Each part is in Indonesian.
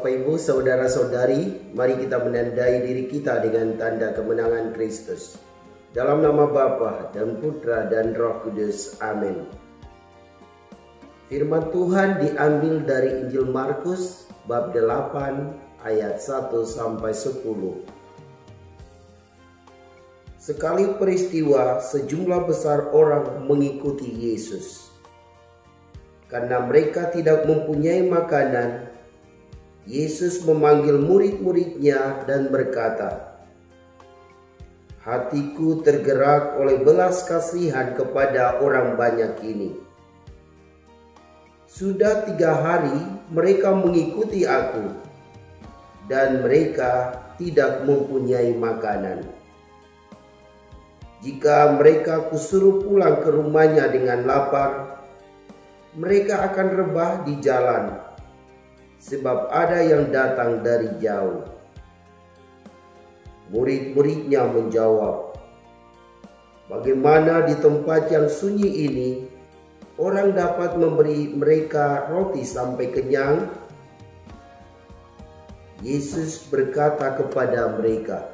Bapak Ibu, saudara-saudari, mari kita menandai diri kita dengan tanda kemenangan Kristus. Dalam nama Bapa dan Putra dan Roh Kudus. Amin. Firman Tuhan diambil dari Injil Markus bab 8 ayat 1-10. Sekali peristiwa, sejumlah besar orang mengikuti Yesus. Karena mereka tidak mempunyai makanan, Yesus memanggil murid-muridnya dan berkata, "Hatiku tergerak oleh belas kasihan kepada orang banyak ini. Sudah 3 hari mereka mengikuti aku, dan mereka tidak mempunyai makanan. Jika mereka kusuruh pulang ke rumahnya dengan lapar, mereka akan rebah di jalan, sebab ada yang datang dari jauh." Murid-muridnya menjawab, "Bagaimana di tempat yang sunyi ini orang dapat memberi mereka roti sampai kenyang?" Yesus berkata kepada mereka,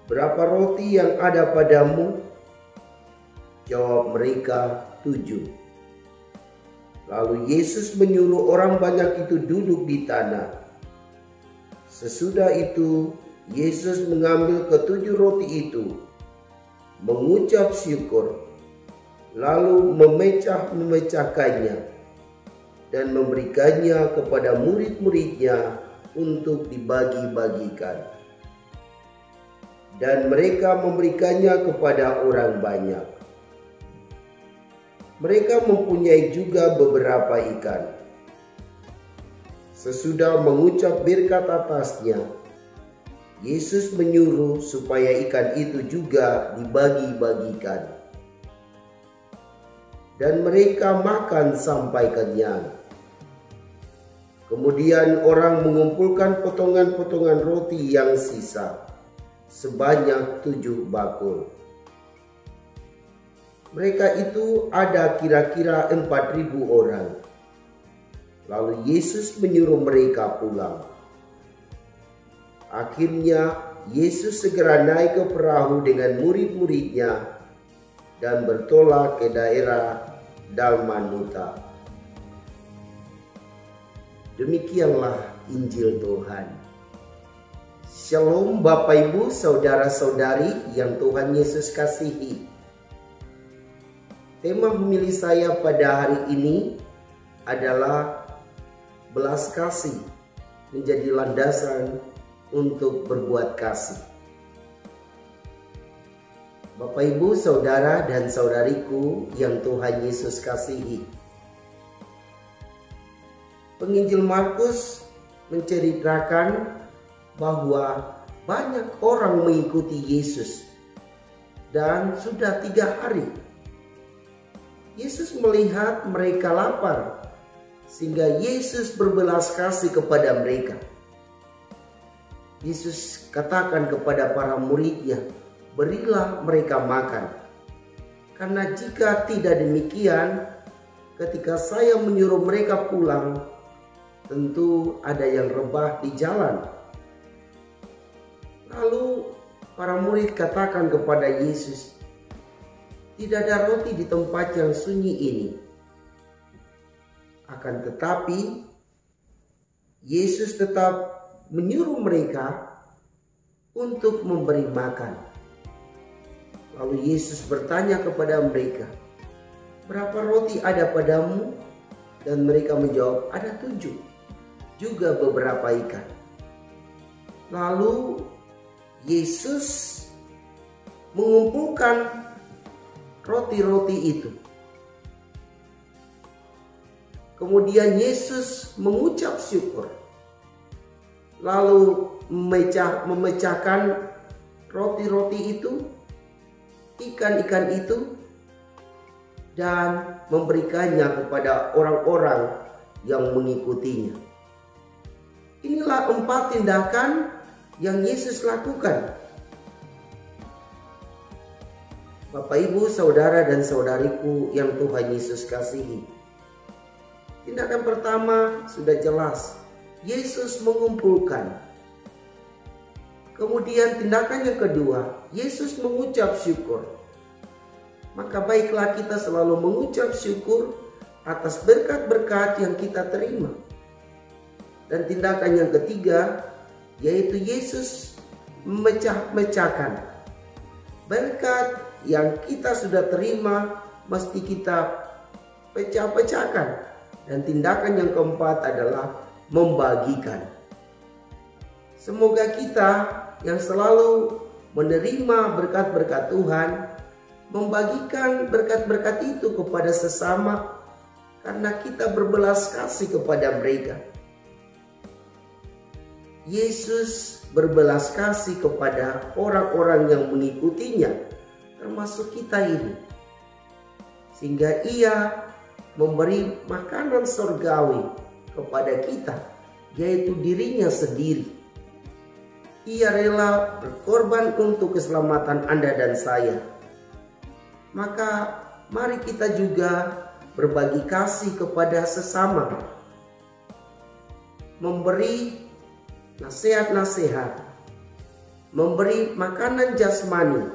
"Berapa roti yang ada padamu?" Jawab mereka, 7. Lalu Yesus menyuruh orang banyak itu duduk di tanah. Sesudah itu, Yesus mengambil ke-7 roti itu, mengucap syukur, lalu memecah-memecahkannya, dan memberikannya kepada murid-muridnya untuk dibagi-bagikan. Dan mereka memberikannya kepada orang banyak. Mereka mempunyai juga beberapa ikan. Sesudah mengucap berkat atasnya, Yesus menyuruh supaya ikan itu juga dibagi-bagikan. Dan mereka makan sampai kenyang. Kemudian orang mengumpulkan potongan-potongan roti yang sisa, sebanyak 7 bakul. Mereka itu ada kira-kira 4.000 orang. Lalu Yesus menyuruh mereka pulang. Akhirnya Yesus segera naik ke perahu dengan murid-muridnya dan bertolak ke daerah Dalmanuta. Demikianlah Injil Tuhan. Shalom Bapak Ibu, saudara-saudari yang Tuhan Yesus kasihi. Tema homili saya pada hari ini adalah belas kasih menjadi landasan untuk berbuat kasih. Bapak Ibu, saudara dan saudariku yang Tuhan Yesus kasihi. Penginjil Markus menceritakan bahwa banyak orang mengikuti Yesus dan sudah 3 hari. Yesus melihat mereka lapar, sehingga Yesus berbelas kasih kepada mereka. Yesus katakan kepada para muridnya, "Berilah mereka makan. Karena jika tidak demikian, ketika saya menyuruh mereka pulang, tentu ada yang rebah di jalan." Lalu para murid katakan kepada Yesus, "Tidak ada roti di tempat yang sunyi ini." Akan tetapi, Yesus tetap menyuruh mereka untuk memberi makan. Lalu Yesus bertanya kepada mereka, "Berapa roti ada padamu?" Dan mereka menjawab, "Ada 7, juga beberapa ikan." Lalu Yesus mengumpulkan roti-roti itu. Kemudian Yesus mengucap syukur, lalu memecahkan roti-roti itu, ikan-ikan itu, dan memberikannya kepada orang-orang yang mengikutinya. Inilah 4 tindakan yang Yesus lakukan. Bapak, Ibu, saudara dan saudariku yang Tuhan Yesus kasihi. Tindakan pertama sudah jelas. Yesus mengumpulkan. Kemudian tindakan yang kedua, Yesus mengucap syukur. Maka baiklah kita selalu mengucap syukur atas berkat-berkat yang kita terima. Dan tindakan yang ketiga, yaitu Yesus memecah-mecahkan. Berkat yang kita sudah terima mesti kita pecah-pecahkan. Dan tindakan yang keempat adalah membagikan. Semoga kita yang selalu menerima berkat-berkat Tuhan, membagikan berkat-berkat itu kepada sesama, karena kita berbelas kasih kepada mereka. Yesus berbelas kasih kepada orang-orang yang mengikutinya, termasuk kita ini. Sehingga ia memberi makanan surgawi kepada kita, yaitu dirinya sendiri. Ia rela berkorban untuk keselamatan Anda dan saya. Maka mari kita juga berbagi kasih kepada sesama, memberi nasihat-nasihat, memberi makanan jasmani,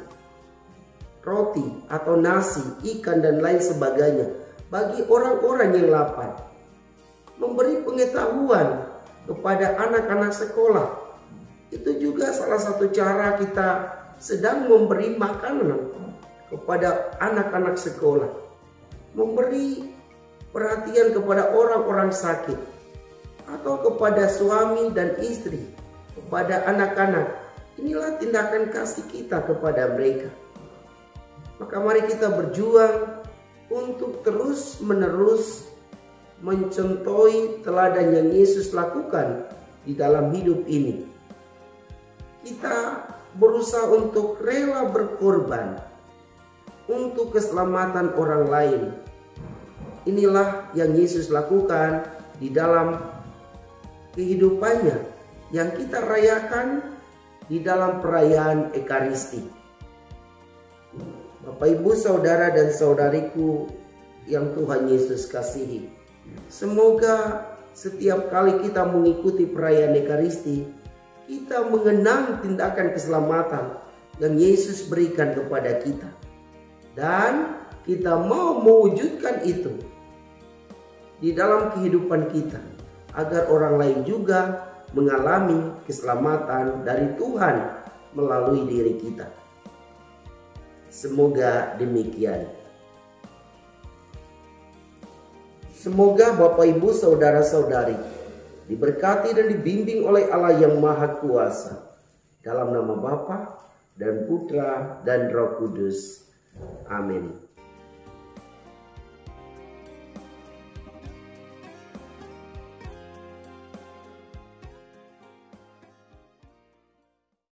roti atau nasi, ikan dan lain sebagainya bagi orang-orang yang lapar. Memberi pengetahuan kepada anak-anak sekolah. Itu juga salah satu cara kita sedang memberi makanan kepada anak-anak sekolah. Memberi perhatian kepada orang-orang sakit, atau kepada suami dan istri, kepada anak-anak. Inilah tindakan kasih kita kepada mereka. Maka mari kita berjuang untuk terus-menerus mencontohi teladan yang Yesus lakukan di dalam hidup ini. Kita berusaha untuk rela berkorban untuk keselamatan orang lain. Inilah yang Yesus lakukan di dalam kehidupannya yang kita rayakan di dalam perayaan Ekaristi. Bapak, Ibu, saudara dan saudariku yang Tuhan Yesus kasihi, semoga setiap kali kita mengikuti perayaan Ekaristi, kita mengenang tindakan keselamatan yang Yesus berikan kepada kita. Dan kita mau mewujudkan itu di dalam kehidupan kita, agar orang lain juga mengalami keselamatan dari Tuhan melalui diri kita. Semoga demikian. Semoga Bapak, Ibu, saudara-saudari diberkati dan dibimbing oleh Allah yang Maha Kuasa. Dalam nama Bapa dan Putra dan Roh Kudus. Amin.